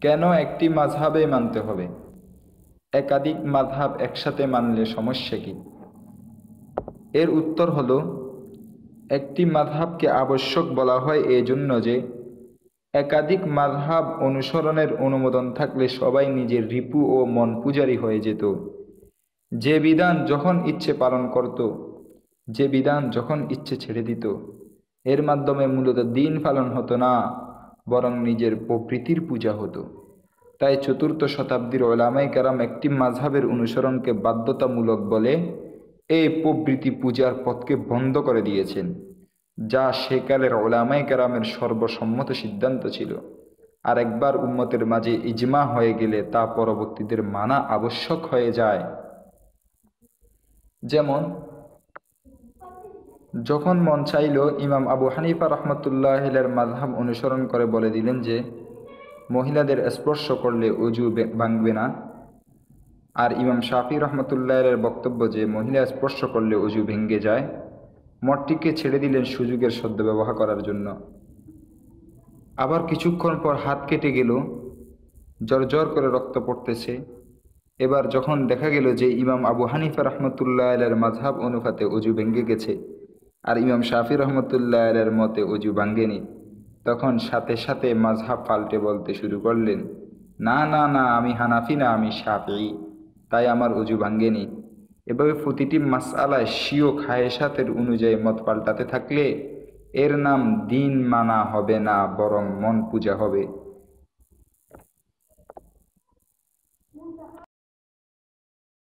কেন একটি মাযহাবে মানতে হবে? একাধিক মাযহাব একসাথে মানলে সমস্যা কি? এর উত্তর হলো, একটি মাযহাবকে আবশ্যক বলা হয় এজন্য যে একাধিক মাযহাব অনুসরণের অনুমোদন থাকলে সবাই নিজের রিপু ও মন পূজারী হয়ে যেত। যে বিধান যখন ইচ্ছে পালন করত, যে বিধান যখন ইচ্ছে ছেড়ে দিত, এর মাধ্যমে মূলত দিন পালন হতো না, বরং নিজের প্রবৃত্তির পূজা হতো। তাই চতুর্থ শতাব্দীর ওলামায়ে কেরাম একটি মাযহাবের অনুসরণকে বাধ্যতামূলক বলে এই প্রবৃত্তি পূজার পথকে বন্ধ করে দিয়েছেন, যা সেকালের ওলামায়ে কেরামের সর্বসম্মত সিদ্ধান্ত ছিল। আর একবার উম্মতের মাঝে ইজমা হয়ে গেলে তা পরবর্তীদের মানা আবশ্যক হয়ে যায়। যেমন, যখন মন চাইল, ইমাম আবু হানিফা রহমতুল্লাহিলের মাযহাব অনুসরণ করে বলে দিলেন যে মহিলাদের স্পর্শ করলে অজু ভাঙবে না। আর ইমাম শাফি রহমতুল্লাহের বক্তব্য যে মহিলা স্পর্শ করলে অজু ভেঙে যায়। মঠটিকে ছেড়ে দিলেন সুযোগের সদ্ব্যবহার করার জন্য। আবার কিছুক্ষণ পর হাত কেটে গেল, জর করে রক্ত পড়তেছে। এবার যখন দেখা গেল যে ইমাম আবু হানিফা রহমতুল্লাহের মাযহাব অনুপাতে অজু ভেঙে গেছে, আর ইমাম শাফি রহমতুল্লাহের মতে অজু ভাঙ্গেনি, তখন সাথে সাথে মাযহাব পাল্টে বলতে শুরু করলেন, না না না, আমি হানাফি না, আমি শাফিঈ, তাই আমার অজু ভাঙ্গেনি। এভাবে প্রতিটি মাসআলায় স্বীয় খায়েশাতের অনুযায়ী মত পাল্টাতে থাকলে এর নাম দিন মানা হবে না, বরং মন পূজা হবে।